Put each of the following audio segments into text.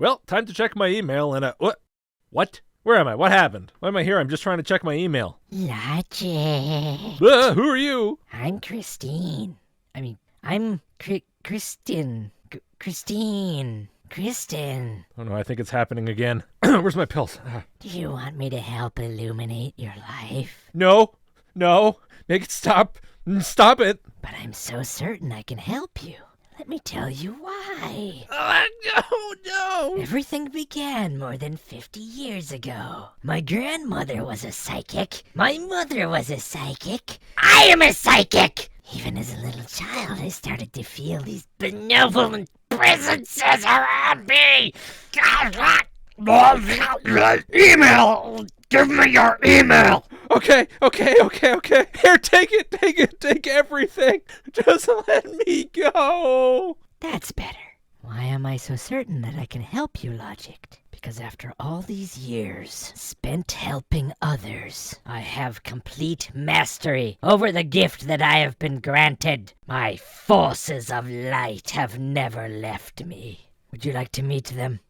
Well, time to check my email and, What? Where am I? What happened? Why am I here? I'm just trying to check my email. Logic. Who are you? I'm Christine. I'm Christin. Christine. Kristin. Oh no, I think it's happening again. Where's my pills? Do you want me to help illuminate your life? No. Make it stop. Stop it. But I'm so certain I can help you. Let me tell you why. No. Everything began more than 50 years ago. My grandmother was a psychic. My mother was a psychic. I am a psychic! Even as a little child, I started to feel these benevolent presences around me. Email! Give me your email! Okay. Here, take everything. Just let me go. That's better. Why am I so certain that I can help you, Logicked? Because after all these years spent helping others, I have complete mastery over the gift that I have been granted. My forces of light have never left me. Would you like to meet them?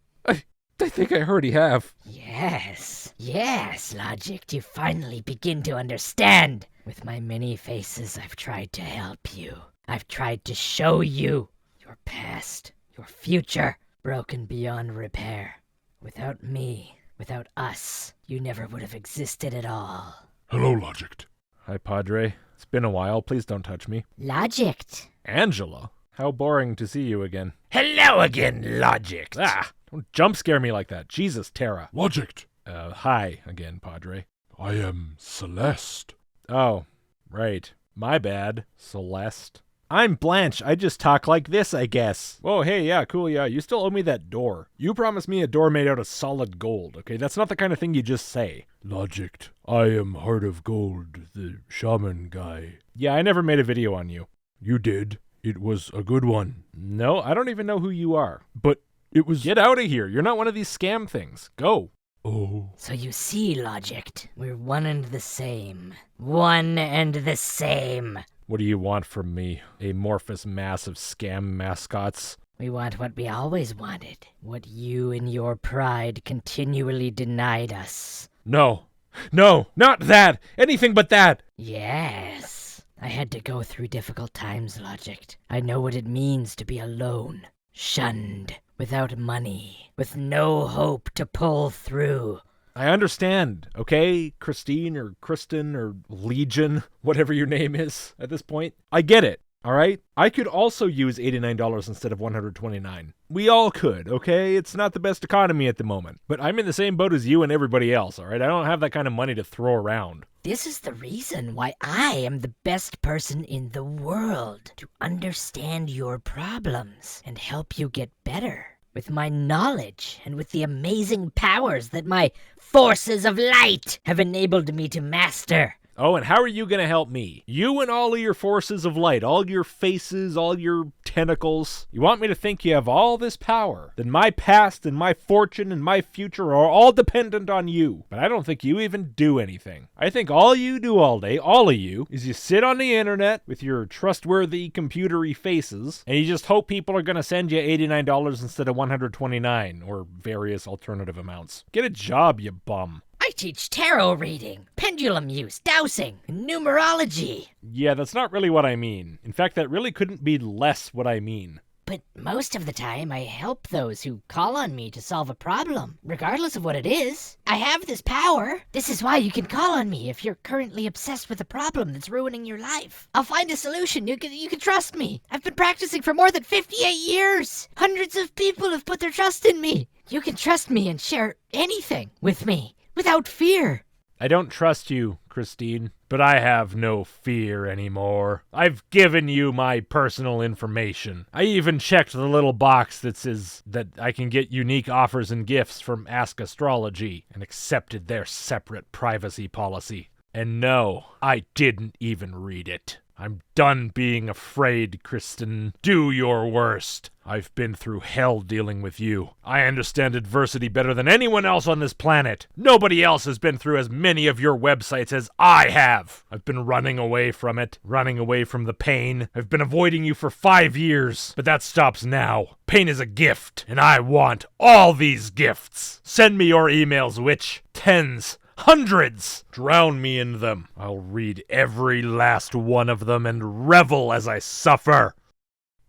I think I already have. Yes, Logicked, you finally begin to understand. With my many faces, I've tried to help you. I've tried to show you your past, your future, broken beyond repair. Without me, without us, you never would have existed at all. Hello, Logicked. Hi, Padre. It's been a while. Please don't touch me. Logicked. Angela? How boring to see you again. Hello again, Logicked. Don't jump scare me like that. Jesus, Tara. Logicked. Hi again, Padre. I am Celeste. Oh, right. My bad, Celeste. I'm Blanche. I just talk like this, I guess. Whoa, hey, yeah, cool, yeah. You still owe me that door. You promised me a door made out of solid gold, okay? That's not the kind of thing you just say. Logicked. I am Heart of Gold, the shaman guy. Yeah, I never made a video on you. You did. It was a good one. No, I don't even know who you are. But it was... Get out of here. You're not one of these scam things. Go. Oh. So you see, Logicked, we're one and the same. One and the same. What do you want from me? Amorphous mass of scam mascots? We want what we always wanted. What you in your pride continually denied us. No, not that! Anything but that! Yes. I had to go through difficult times, Logicked. I know what it means to be alone, shunned, without money, with no hope to pull through. I understand, okay? Christine or Kristin or Legion, whatever your name is at this point. I get it, all right? I could also use $89 instead of $129. We all could, okay? It's not the best economy at the moment. But I'm in the same boat as you and everybody else, all right? I don't have that kind of money to throw around. This is the reason why I am the best person in the world to understand your problems and help you get better. With my knowledge and with the amazing powers that my forces of light have enabled me to master. Oh, and how are you going to help me? You and all of your forces of light, all your faces, all your tentacles. You want me to think you have all this power? Then my past and my fortune and my future are all dependent on you. But I don't think you even do anything. I think all you do all day, all of you, is you sit on the internet with your trustworthy computery faces, and you just hope people are going to send you $89 instead of $129 or various alternative amounts. Get a job, you bum. I teach tarot reading, pendulum use, dowsing, and numerology. Yeah, that's not really what I mean. In fact, that really couldn't be less what I mean. But most of the time, I help those who call on me to solve a problem, regardless of what it is. I have this power. This is why you can call on me if you're currently obsessed with a problem that's ruining your life. I'll find a solution. You can trust me. I've been practicing for more than 58 years. Hundreds of people have put their trust in me. You can trust me and share anything with me. Without fear. I don't trust you, Christine, but I have no fear anymore. I've given you my personal information. I even checked the little box that says that I can get unique offers and gifts from Ask Astrology and accepted their separate privacy policy. And no, I didn't even read it. I'm done being afraid, Christin. Do your worst. I've been through hell dealing with you. I understand adversity better than anyone else on this planet. Nobody else has been through as many of your websites as I have. I've been running away from it, running away from the pain. I've been avoiding you for 5 years, but that stops now. Pain is a gift, and I want all these gifts. Send me your emails, witch. Tens. Hundreds! Drown me in them. I'll read every last one of them and revel as I suffer.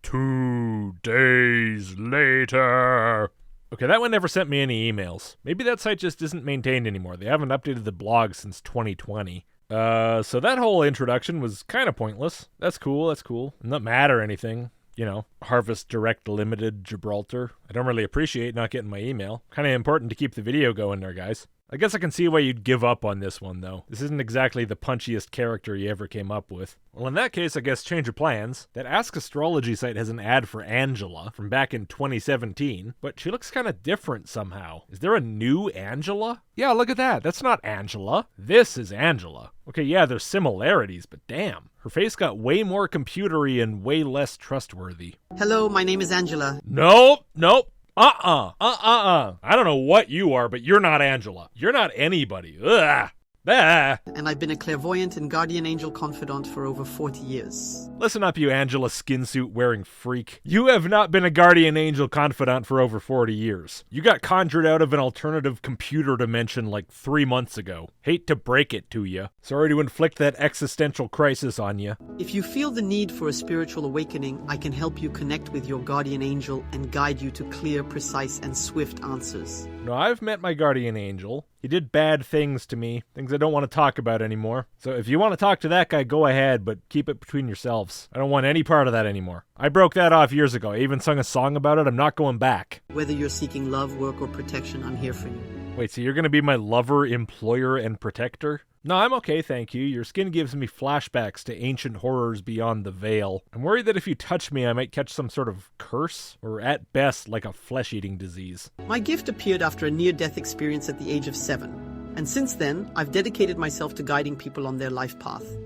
2 days later. Okay, that one never sent me any emails. Maybe that site just isn't maintained anymore. They haven't updated the blog since 2020. So that whole introduction was kind of pointless. That's cool. Not mad or anything. You know, Harvest Direct Limited Gibraltar. I don't really appreciate not getting my email. Kind of important to keep the video going there, guys. I guess I can see why you'd give up on this one, though. This isn't exactly the punchiest character you ever came up with. Well, in that case, I guess change of plans. That Ask Astrology site has an ad for Angela from back in 2017, but she looks kind of different somehow. Is there a new Angela? Yeah, look at that. That's not Angela. This is Angela. Okay, yeah, there's similarities, but damn. Her face got way more computery and way less trustworthy. Hello, my name is Angela. Nope. I don't know what you are, but you're not Angela. You're not anybody. Ugh. Ah. And I've been a clairvoyant and guardian angel confidant for over 40 years. Listen up, you Angela skinsuit wearing freak. You have not been a guardian angel confidant for over 40 years. You got conjured out of an alternative computer dimension like 3 months ago. Hate to break it to you. Sorry to inflict that existential crisis on you. If you feel the need for a spiritual awakening, I can help you connect with your guardian angel and guide you to clear, precise, and swift answers. No, I've met my guardian angel. He did bad things to me, things I don't want to talk about anymore. So if you want to talk to that guy, go ahead, but keep it between yourselves. I don't want any part of that anymore. I broke that off years ago. I even sung a song about it. I'm not going back. Whether you're seeking love, work, or protection, I'm here for you. Wait, so you're going to be my lover, employer, and protector? No, I'm okay, thank you. Your skin gives me flashbacks to ancient horrors beyond the veil. I'm worried that if you touch me, I might catch some sort of curse, or at best, like a flesh-eating disease. My gift appeared after a near-death experience at the age of 7. And since then, I've dedicated myself to guiding people on their life path.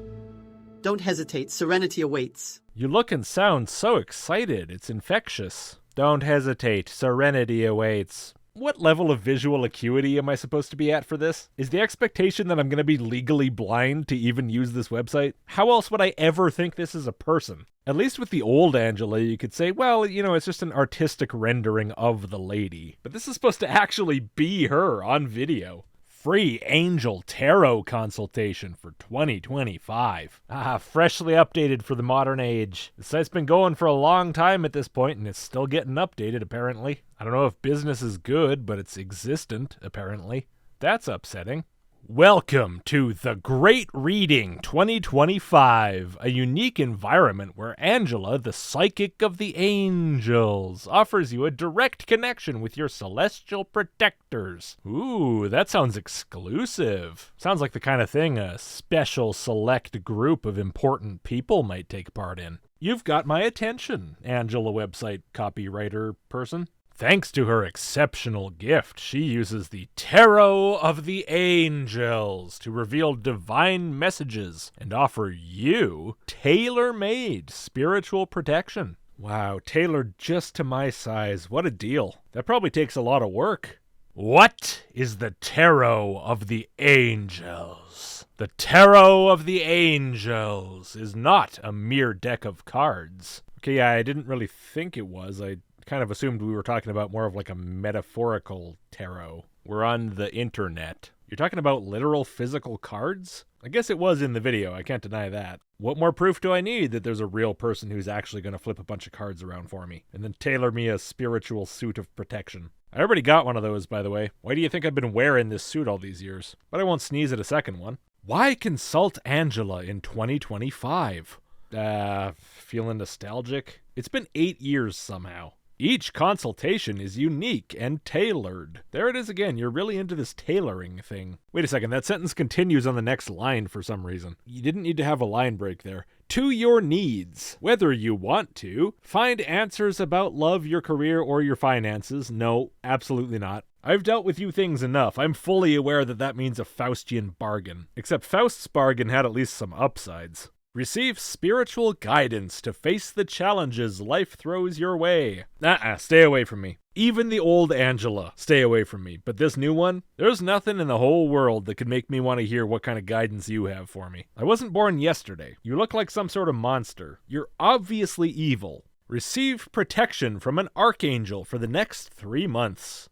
Don't hesitate, serenity awaits. You look and sound so excited, it's infectious. Don't hesitate, serenity awaits. What level of visual acuity am I supposed to be at for this? Is the expectation that I'm going to be legally blind to even use this website? How else would I ever think this is a person? At least with the old Angela, you could say, well, you know, it's just an artistic rendering of the lady. But this is supposed to actually be her on video. Free angel tarot consultation for 2025. Freshly updated for the modern age. The site's been going for a long time at this point, and it's still getting updated, apparently. I don't know if business is good, but it's existent, apparently. That's upsetting. Welcome to The Great Reading 2025, a unique environment where Angela, the psychic of the angels, offers you a direct connection with your celestial protectors. Ooh, that sounds exclusive. Sounds like the kind of thing a special select group of important people might take part in. You've got my attention, Angela website copywriter person. Thanks to her exceptional gift, she uses the Tarot of the Angels to reveal divine messages and offer you tailor-made spiritual protection. Wow, tailored just to my size. What a deal. That probably takes a lot of work. What is the Tarot of the Angels? The Tarot of the Angels is not a mere deck of cards. Okay, yeah, I didn't really think it was. I kind of assumed we were talking about more of like a metaphorical tarot. We're on the internet. You're talking about literal physical cards? I guess it was in the video, I can't deny that. What more proof do I need that there's a real person who's actually going to flip a bunch of cards around for me and then tailor me a spiritual suit of protection? I already got one of those, by the way. Why do you think I've been wearing this suit all these years? But I won't sneeze at a second one. Why consult Angela in 2025? Feeling nostalgic? It's been 8 years somehow. Each consultation is unique and tailored. There it is again, you're really into this tailoring thing. Wait a second, that sentence continues on the next line for some reason. You didn't need to have a line break there. To your needs, whether you want to. Find answers about love, your career, or your finances. No, absolutely not. I've dealt with you things enough. I'm fully aware that that means a Faustian bargain. Except Faust's bargain had at least some upsides. Receive spiritual guidance to face the challenges life throws your way. Stay away from me. Even the old Angela, stay away from me. But this new one, there's nothing in the whole world that could make me want to hear what kind of guidance you have for me. I wasn't born yesterday. You look like some sort of monster. You're obviously evil. Receive protection from an archangel for the next 3 months.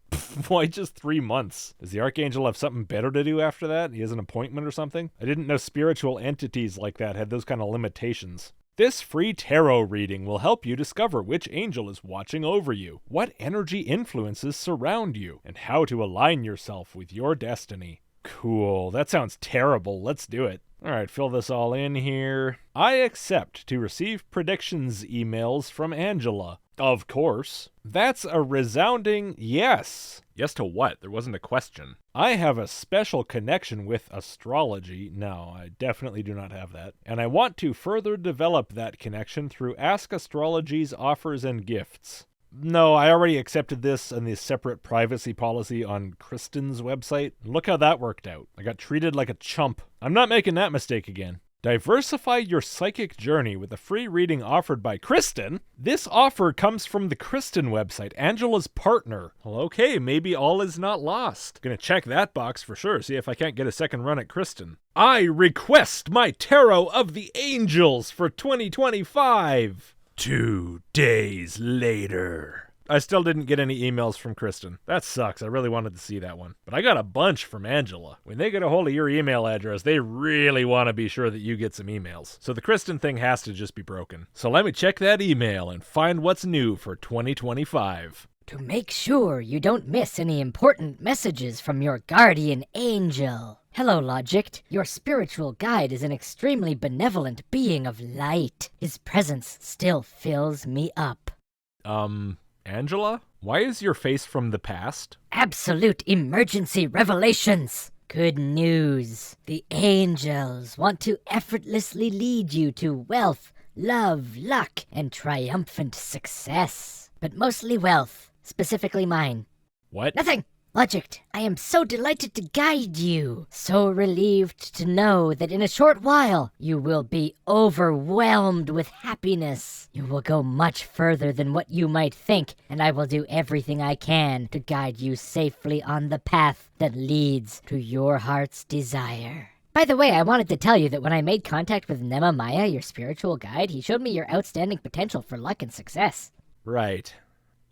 Why just 3 months? Does the archangel have something better to do after that? He has an appointment or something? I didn't know spiritual entities like that had those kind of limitations. This free tarot reading will help you discover which angel is watching over you, what energy influences surround you, and how to align yourself with your destiny. Cool, that sounds terrible. Let's do it. Alright, fill this all in here. I accept to receive predictions emails from Angela. Of course. That's a resounding yes. Yes to what? There wasn't a question. I have a special connection with astrology. No, I definitely do not have that. And I want to further develop that connection through Ask Astrology's offers and gifts. No, I already accepted this and the separate privacy policy on Christin's website. Look how that worked out. I got treated like a chump. I'm not making that mistake again. Diversify your psychic journey with a free reading offered by Christin. This offer comes from the Christin website, Angela's partner. Well, okay, maybe all is not lost. Gonna check that box for sure, see if I can't get a second run at Christin. I request my Tarot of the Angels for 2025. 2 days later. I still didn't get any emails from Christin. That sucks. I really wanted to see that one. But I got a bunch from Angela. When they get a hold of your email address, they really want to be sure that you get some emails. So the Christin thing has to just be broken. So let me check that email and find what's new for 2025. To make sure you don't miss any important messages from your guardian angel. Hello, Logicked. Your spiritual guide is an extremely benevolent being of light. His presence still fills me up. Angela? Why is your face from the past? Absolute emergency revelations. Good news. The angels want to effortlessly lead you to wealth, love, luck, and triumphant success. But mostly wealth, specifically mine. What? Nothing. Logicked, I am so delighted to guide you. So relieved to know that in a short while, you will be overwhelmed with happiness. You will go much further than what you might think, and I will do everything I can to guide you safely on the path that leads to your heart's desire. By the way, I wanted to tell you that when I made contact with Nema Maya, your spiritual guide, he showed me your outstanding potential for luck and success. Right.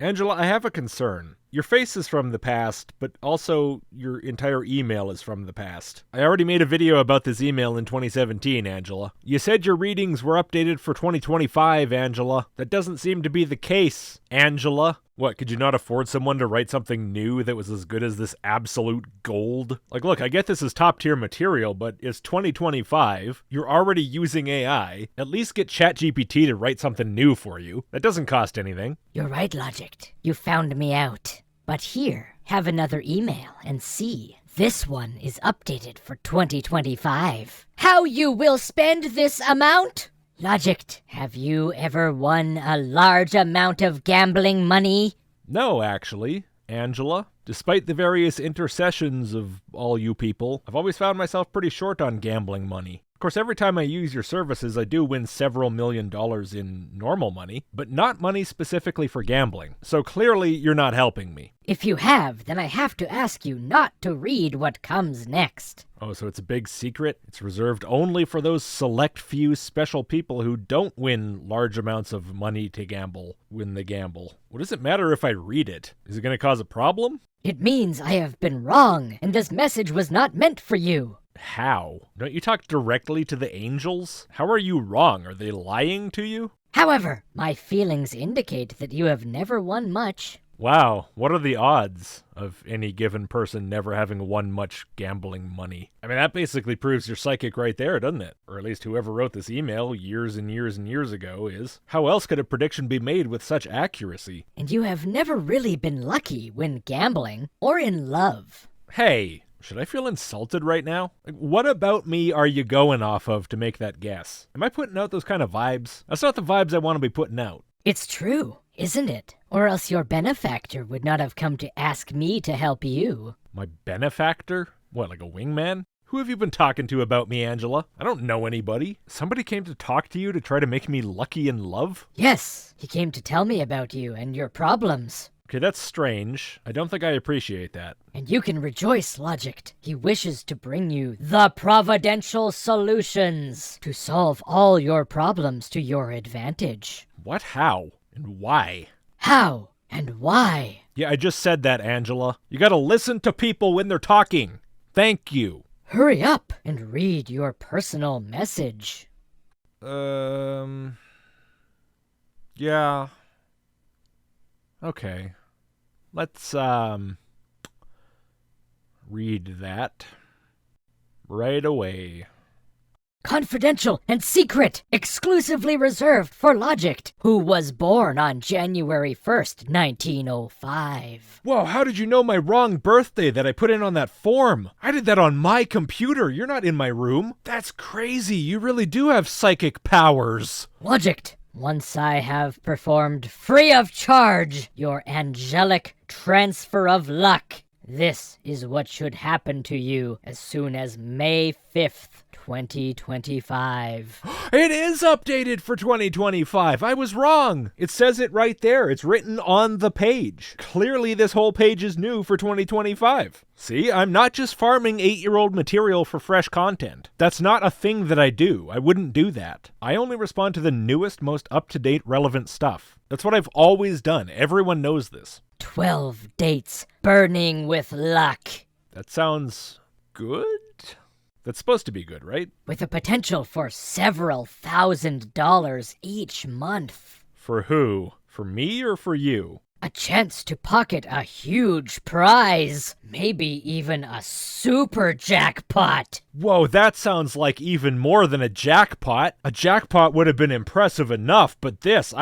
Angela, I have a concern. Your face is from the past, but also your entire email is from the past. I already made a video about this email in 2017, Angela. You said your readings were updated for 2025, Angela. That doesn't seem to be the case, Angela. What, could you not afford someone to write something new that was as good as this absolute gold? Like, look, I get this is top-tier material, but it's 2025. You're already using AI. At least get ChatGPT to write something new for you. That doesn't cost anything. You're right, Logicked. You found me out. But here, have another email and see. This one is updated for 2025. How you will spend this amount? Logicked, have you ever won a large amount of gambling money? No, actually, Angela. Despite the various intercessions of all you people, I've always found myself pretty short on gambling money. Of course, every time I use your services, I do win several $1 million in normal money, but not money specifically for gambling. So clearly, you're not helping me. If you have, then I have to ask you not to read what comes next. Oh, so it's a big secret? It's reserved only for those select few special people who don't win large amounts of money to gamble when they gamble. What does it matter if I read it? Is it going to cause a problem? It means I have been wrong, and this message was not meant for you. How? Don't you talk directly to the angels? How are you wrong? Are they lying to you? However, my feelings indicate that you have never won much. Wow, what are the odds of any given person never having won much gambling money? I mean, that basically proves you're psychic right there, doesn't it? Or at least whoever wrote this email years and years and years ago is. How else could a prediction be made with such accuracy? And you have never really been lucky when gambling or in love. Hey, should I feel insulted right now? Like, what about me are you going off of to make that guess? Am I putting out those kind of vibes? That's not the vibes I want to be putting out. It's true, isn't it? Or else your benefactor would not have come to ask me to help you. My benefactor? What, like a wingman? Who have you been talking to about me, Angela? I don't know anybody. Somebody came to talk to you to try to make me lucky in love? Yes, he came to tell me about you and your problems. Okay, that's strange. I don't think I appreciate that. And you can rejoice, Logicked. He wishes to bring you the providential solutions to solve all your problems to your advantage. What? How? And why? How and why? Yeah, I just said that, Angela. You gotta listen to people when they're talking. Thank you. Hurry up and read your personal message. Yeah. Okay. Let's, read that right away. Confidential and secret, exclusively reserved for Logicked, who was born on January 1st, 1905. Whoa, how did you know my wrong birthday that I put in on that form? I did that on my computer. You're not in my room. That's crazy. You really do have psychic powers. Logicked, once I have performed free of charge your angelic transfer of luck, this is what should happen to you as soon as May 5th. 2025. It is updated for 2025. I was wrong. It says it right there. It's written on the page. Clearly, this whole page is new for 2025. See, I'm not just farming 8-year-old material for fresh content. That's not a thing that I do. I wouldn't do that. I only respond to the newest, most up-to-date, relevant stuff. That's what I've always done. Everyone knows this. 12 dates burning with luck. That sounds good? That's supposed to be good, right? With a potential for several $1,000s each month. For who? For me or for you? A chance to pocket a huge prize. Maybe even a super jackpot. Whoa, that sounds like even more than a jackpot. A jackpot would have been impressive enough, but this,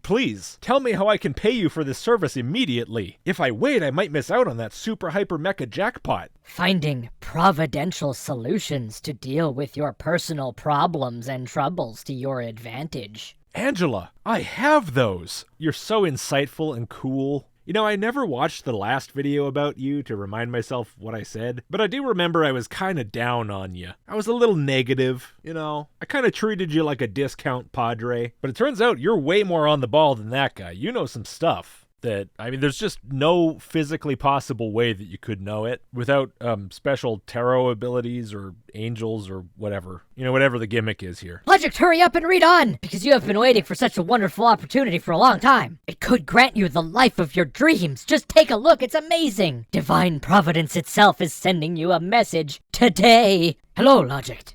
please, tell me how I can pay you for this service immediately. If I wait, I might miss out on that super hyper mecha jackpot. Finding providential solutions to deal with your personal problems and troubles to your advantage. Angela, I have those. You're so insightful and cool. You know, I never watched the last video about you to remind myself what I said, but I do remember I was kind of down on you. I was a little negative, you know. I kind of treated you like a discount padre, but it turns out you're way more on the ball than that guy. You know some stuff. There's just no physically possible way that you could know it without special tarot abilities or angels or whatever. You know, whatever the gimmick is here. Logicked, hurry up and read on, because you have been waiting for such a wonderful opportunity for a long time. It could grant you the life of your dreams. Just take a look, it's amazing. Divine Providence itself is sending you a message today. Hello, Logicked.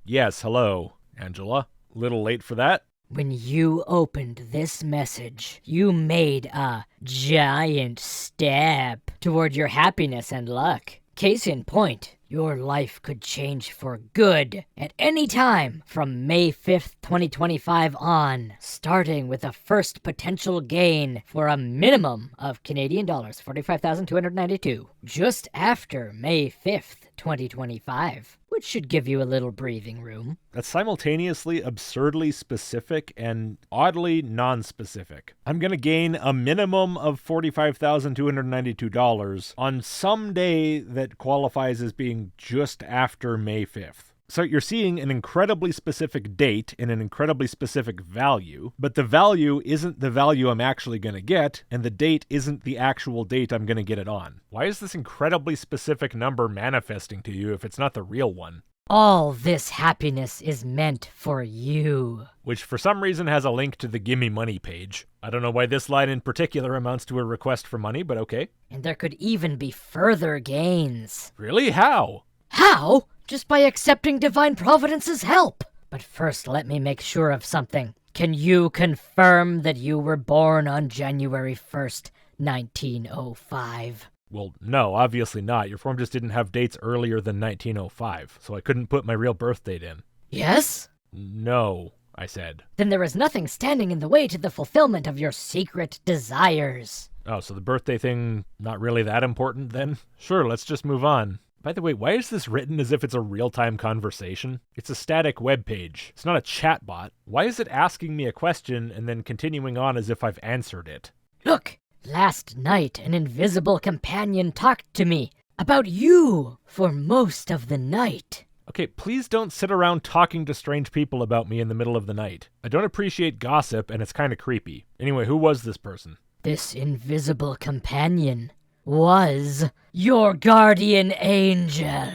Yes, hello, Angela. Little late for that. When you opened this message, you made a giant step toward your happiness and luck. Case in point, your life could change for good at any time from May 5th, 2025 on, starting with a first potential gain for a minimum of Canadian dollars, 45,292, just after May 5th, 2025, which should give you a little breathing room. That's simultaneously absurdly specific and oddly non-specific. I'm gonna gain a minimum of $45,292 on some day that qualifies as being just after May 5th. So you're seeing an incredibly specific date and an incredibly specific value, but the value isn't the value I'm actually going to get, and the date isn't the actual date I'm going to get it on. Why is this incredibly specific number manifesting to you if it's not the real one? All this happiness is meant for you. Which for some reason has a link to the Gimme Money page. I don't know why this line in particular amounts to a request for money, but okay. And there could even be further gains. Really? How? How? Just by accepting Divine Providence's help. But first, let me make sure of something. Can you confirm that you were born on January 1st, 1905? Well, no, obviously not. Your form just didn't have dates earlier than 1905, so I couldn't put my real birth date in. Yes? No, I said. Then there is nothing standing in the way to the fulfillment of your secret desires. Oh, so the birthday thing, not really that important then? Sure, let's just move on. By the way, why is this written as if it's a real-time conversation? It's a static web page. It's not a chatbot. Why is it asking me a question and then continuing on as if I've answered it? Look, last night an invisible companion talked to me. About you for most of the night. Okay, please don't sit around talking to strange people about me in the middle of the night. I don't appreciate gossip, and it's kind of creepy. Anyway, who was this person? This invisible companion was your guardian angel.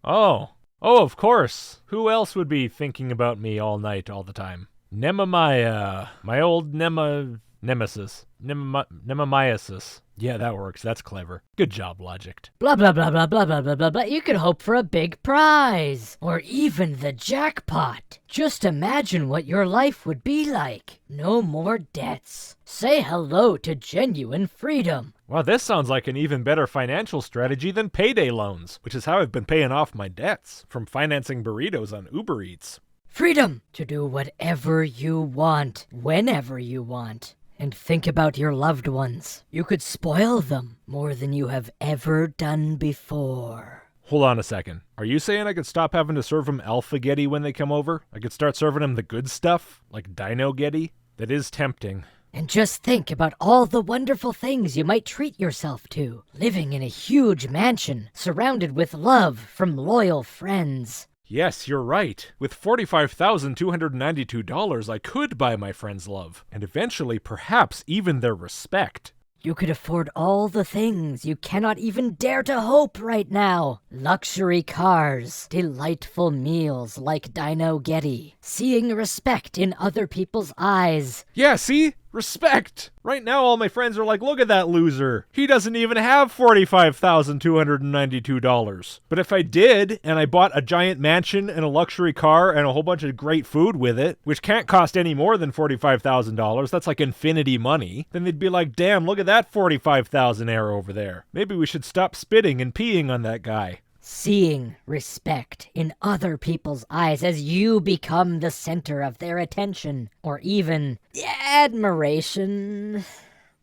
Oh, of course. Who else would be thinking about me all night, all the time? Nemamaya, my old nemesis. Nemamiasis. Yeah, that works. That's clever. Good job, Logicked. Blah, blah, blah, blah, blah, blah, blah, blah, blah. You could hope for a big prize. Or even the jackpot. Just imagine what your life would be like. No more debts. Say hello to genuine freedom. Wow, this sounds like an even better financial strategy than payday loans, which is how I've been paying off my debts from financing burritos on Uber Eats. Freedom to do whatever you want, whenever you want. And think about your loved ones. You could spoil them more than you have ever done before. Hold on a second. Are you saying I could stop having to serve them alpha-getty when they come over? I could start serving them the good stuff? Like dino-getty? That is tempting. And just think about all the wonderful things you might treat yourself to. Living in a huge mansion, surrounded with love from loyal friends. Yes, you're right. With $45,292, I could buy my friends' love, and eventually perhaps even their respect. You could afford all the things you cannot even dare to hope right now. Luxury cars, delightful meals like dino-getty, seeing respect in other people's eyes. Yeah, see? Respect! Right now all my friends are like, look at that loser. He doesn't even have $45,292. But if I did, and I bought a giant mansion and a luxury car and a whole bunch of great food with it, which can't cost any more than $45,000, that's like infinity money, then they'd be like, damn, look at that $45,000 over there. Maybe we should stop spitting and peeing on that guy. Seeing respect in other people's eyes as you become the center of their attention, or even admiration.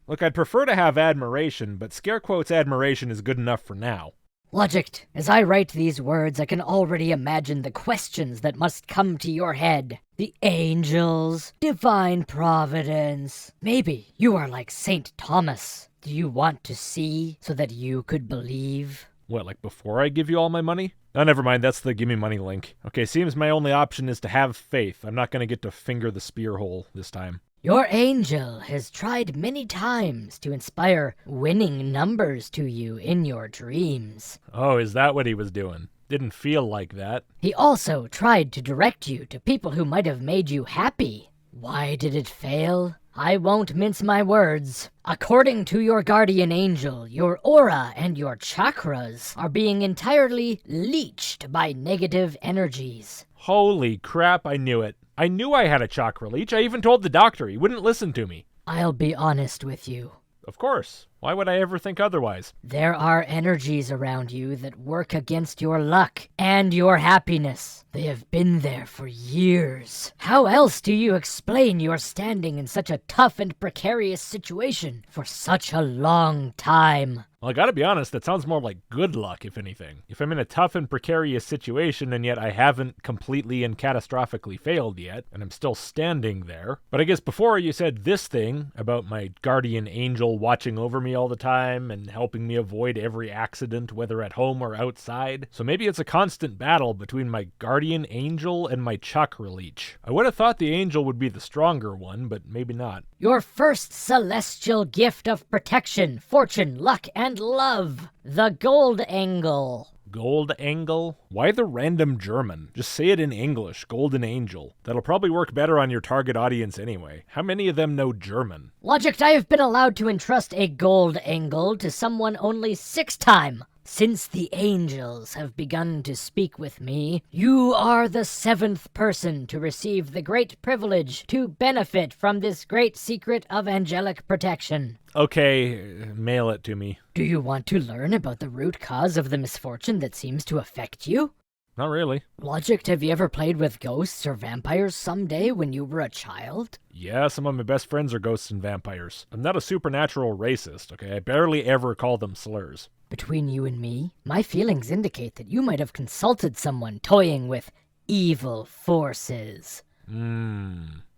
Look, I'd prefer to have admiration, but scare quotes admiration is good enough for now. Logicked, as I write these words, I can already imagine the questions that must come to your head. The angels, divine providence. Maybe you are like Saint Thomas. Do you want to see so that you could believe? What, like before I give you all my money? Oh, never mind, that's the gimme money link. Okay, seems my only option is to have faith. I'm not gonna get to finger the spear hole this time. Your angel has tried many times to inspire winning numbers to you in your dreams. Oh, is that what he was doing? Didn't feel like that. He also tried to direct you to people who might have made you happy. Why did it fail? I won't mince my words. According to your guardian angel, your aura and your chakras are being entirely leached by negative energies. Holy crap, I knew it. I knew I had a chakra leech. I even told the doctor. He wouldn't listen to me. I'll be honest with you. Of course. Why would I ever think otherwise? There are energies around you that work against your luck and your happiness. They have been there for years. How else do you explain your standing in such a tough and precarious situation for such a long time? Well, I gotta be honest, that sounds more like good luck, if anything. If I'm in a tough and precarious situation and yet I haven't completely and catastrophically failed yet, and I'm still standing there. But I guess before you said this thing about my guardian angel watching over me all the time and helping me avoid every accident, whether at home or outside. So maybe it's a constant battle between my guardian angel and my chakra leech. I would have thought the angel would be the stronger one, but maybe not. Your first celestial gift of protection, fortune, luck, and love. The gold angle. Gold angle? Why the random German? Just say it in English, golden angel. That'll probably work better on your target audience anyway. How many of them know German? Logicked, I have been allowed to entrust a gold angle to someone only 6 times. Since the angels have begun to speak with me, you are the 7th person to receive the great privilege to benefit from this great secret of angelic protection. Okay, mail it to me. Do you want to learn about the root cause of the misfortune that seems to affect you? Not really. Logicked, have you ever played with ghosts or vampires someday when you were a child? Yeah, some of my best friends are ghosts and vampires. I'm not a supernatural racist, okay? I barely ever call them slurs. Between you and me, my feelings indicate that you might have consulted someone toying with evil forces.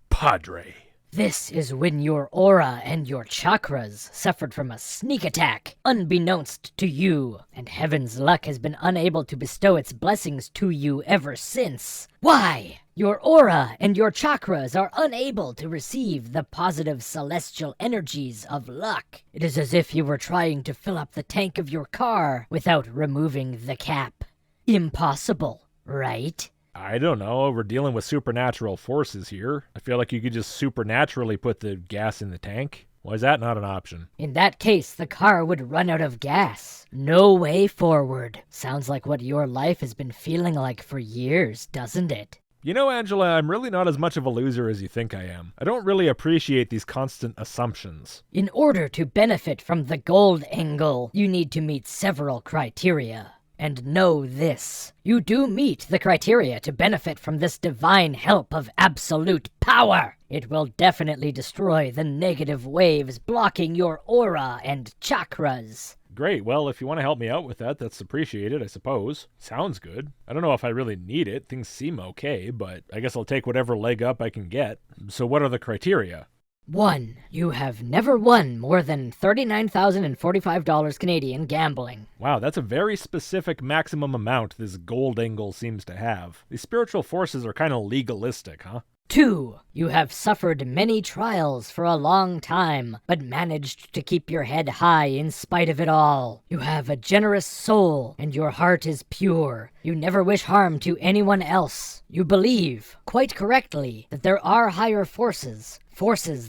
Padre. This is when your aura and your chakras suffered from a sneak attack, unbeknownst to you, and heaven's luck has been unable to bestow its blessings to you ever since. Why? Your aura and your chakras are unable to receive the positive celestial energies of luck. It is as if you were trying to fill up the tank of your car without removing the cap. Impossible, right? I don't know. We're dealing with supernatural forces here. I feel like you could just supernaturally put the gas in the tank. Why is that not an option? In that case, the car would run out of gas. No way forward. Sounds like what your life has been feeling like for years, doesn't it? You know, Angela, I'm really not as much of a loser as you think I am. I don't really appreciate these constant assumptions. In order to benefit from the gold angle, you need to meet several criteria. And know this, you do meet the criteria to benefit from this divine help of absolute power. It will definitely destroy the negative waves blocking your aura and chakras. Great, well, if you want to help me out with that, that's appreciated, I suppose. Sounds good. I don't know if I really need it. Things seem okay, but I guess I'll take whatever leg up I can get. So what are the criteria? 1. You have never won more than $39,045 Canadian gambling. Wow, that's a very specific maximum amount this gold angle seems to have. These spiritual forces are kind of legalistic, huh? 2. You have suffered many trials for a long time, but managed to keep your head high in spite of it all. You have a generous soul, and your heart is pure. You never wish harm to anyone else. You believe, quite correctly, that there are higher forces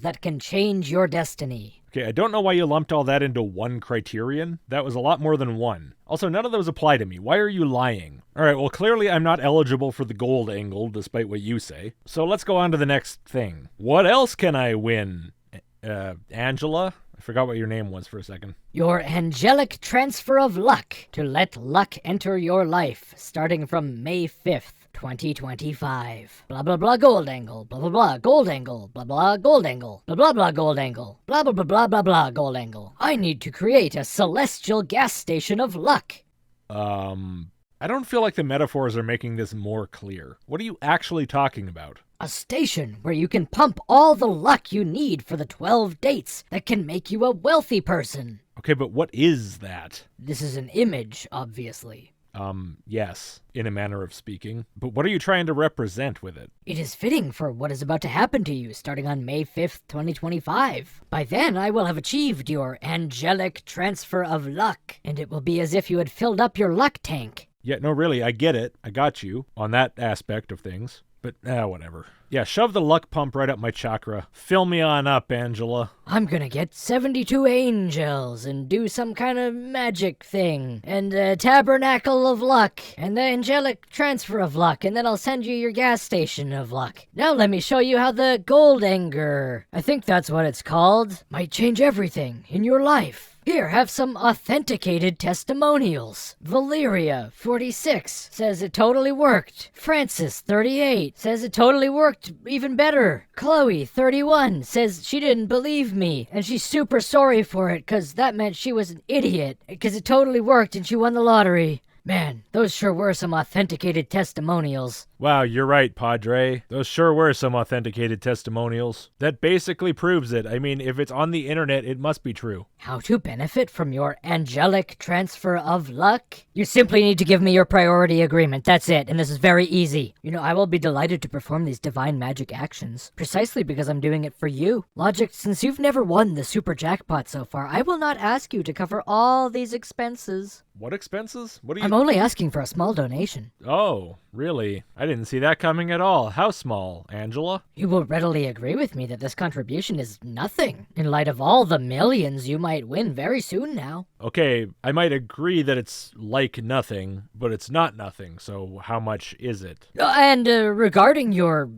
that can change your destiny. Okay, I don't know why you lumped all that into one criterion. That was a lot more than one. Also, none of those apply to me. Why are you lying? Alright, well, clearly I'm not eligible for the gold angle, despite what you say. So let's go on to the next thing. What else can I win? Angela? I forgot what your name was for a second. Your angelic transfer of luck to let luck enter your life, starting from May 5th. 2025. Blah blah blah gold angle. Blah blah blah gold angle. Blah blah gold angle. Blah blah blah gold angle. Blah blah blah blah blah blah gold angle. I need to create a celestial gas station of luck. I don't feel like the metaphors are making this more clear. What are you actually talking about? A station where you can pump all the luck you need for the 12 dates that can make you a wealthy person. Okay, but what is that? This is an image, obviously. Yes, in a manner of speaking. But what are you trying to represent with it? It is fitting for what is about to happen to you starting on May 5th, 2025. By then, I will have achieved your angelic transfer of luck, and it will be as if you had filled up your luck tank. Yeah, no, really, I get it. I got you on that aspect of things. But, whatever. Yeah, shove the luck pump right up my chakra. Fill me on up, Angela. I'm gonna get 72 angels and do some kind of magic thing. And a tabernacle of luck. And the angelic transfer of luck. And then I'll send you your gas station of luck. Now let me show you how the gold anger, I think that's what it's called, might change everything in your life. Here, have some authenticated testimonials. Valeria, 46, says it totally worked. Francis, 38, says it totally worked even better. Chloe, 31, says she didn't believe me, and she's super sorry for it, cause that meant she was an idiot, cause it totally worked and she won the lottery. Man, those sure were some authenticated testimonials. Wow, you're right, Padre. Those sure were some authenticated testimonials. That basically proves it. I mean, if it's on the internet, it must be true. How to benefit from your angelic transfer of luck? You simply need to give me your priority agreement. That's it, and this is very easy. You know, I will be delighted to perform these divine magic actions, precisely because I'm doing it for you. Logicked, since you've never won the super jackpot so far, I will not ask you to cover all these expenses. What expenses? What are you... I'm only asking for a small donation. Oh, really? I didn't see that coming at all. How small, Angela? You will readily agree with me that this contribution is nothing, in light of all the millions you might win very soon now. Okay, I might agree that it's like nothing, but it's not nothing, so how much is it? And regarding your,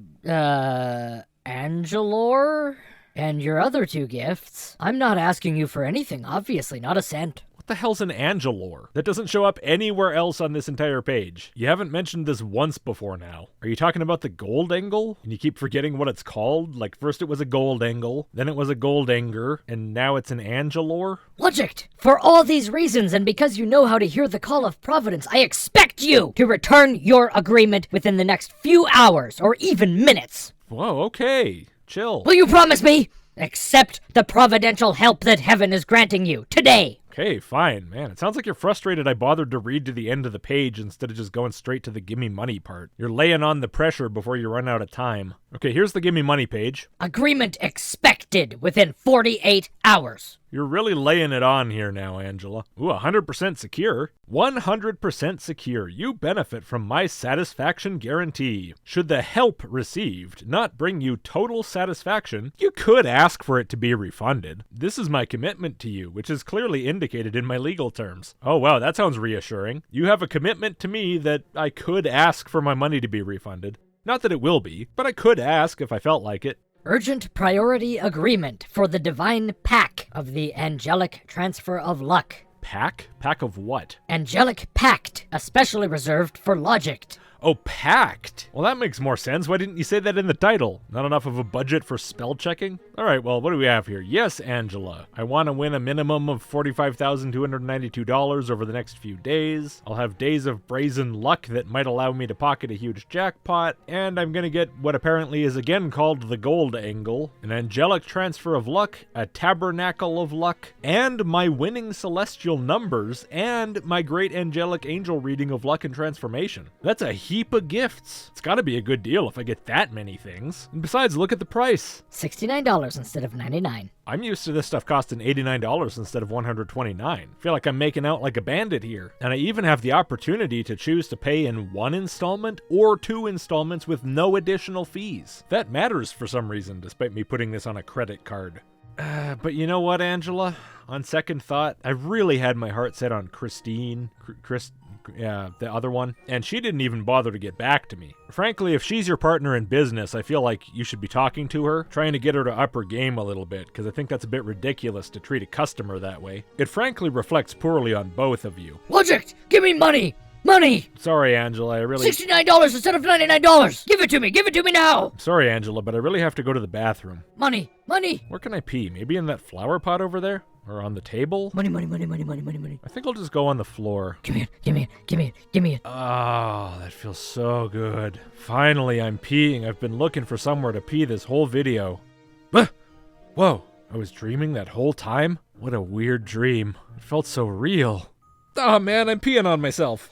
Angelor and your other two gifts, I'm not asking you for anything, obviously, not a cent. What the hell's an Angelor? That doesn't show up anywhere else on this entire page. You haven't mentioned this once before now. Are you talking about the gold angle? And you keep forgetting what it's called? Like, first it was a gold angle, then it was a gold anger, and now it's an Angelor? Logicked! For all these reasons, and because you know how to hear the call of Providence, I expect you to return your agreement within the next few hours, or even minutes. Whoa, okay. chill. Will you promise me? Accept the providential help that heaven is granting you today. Okay, fine. Man, it sounds like you're frustrated I bothered to read to the end of the page instead of just going straight to the gimme money part. You're laying on the pressure before you run out of time. Okay, here's the gimme money page. Agreement expected within 48 hours. You're really laying it on here now, Angela. Ooh, 100% secure. 100% secure. You benefit from my satisfaction guarantee. Should the help received not bring you total satisfaction, you could ask for it to be refunded. This is my commitment to you, which is clearly indicated in my legal terms. Oh wow, that sounds reassuring. You have a commitment to me that I could ask for my money to be refunded. Not that it will be, but I could ask if I felt like it. Urgent priority agreement for the divine pack of the angelic transfer of luck. Pack? Pack of what? Angelic pact, especially reserved for Logicked. Oh, packed. Well, that makes more sense. Why didn't you say that in the title? Not enough of a budget for spell checking? All right, well, what do we have here? Yes, Angela. I want to win a minimum of $45,292 over the next few days. I'll have days of brazen luck that might allow me to pocket a huge jackpot, and I'm going to get what apparently is again called the gold angle, an angelic transfer of luck, a tabernacle of luck, and my winning celestial numbers, and my great angelic angel reading of luck and transformation. That's a heap of gifts. It's gotta be a good deal if I get that many things. And besides, look at the price. $69 instead of $99. I'm used to this stuff costing $89 instead of $129. I feel like I'm making out like a bandit here. And I even have the opportunity to choose to pay in one installment or 2 installments with no additional fees. That matters for some reason, despite me putting this on a credit card. But you know what, Angela? On second thought, I really had my heart set on Christine. Yeah, the other one. And she didn't even bother to get back to me. Frankly, if she's your partner in business, I feel like you should be talking to her, trying to get her to up her game a little bit, because I think that's a bit ridiculous to treat a customer that way. It frankly reflects poorly on both of you. Logicked, give me money! Money! Sorry, Angela, I really... $69 instead of $99! Give it to me now! Sorry, Angela, but I really have to go to the bathroom. Money! Where can I pee? Maybe in that flower pot over there? Or on the table? Money. I think I'll just go on the floor. Give me it. Oh, that feels so good. Finally, I'm peeing. I've been looking for somewhere to pee this whole video. Whoa, I was dreaming that whole time? What a weird dream. It felt so real. Oh man, I'm peeing on myself.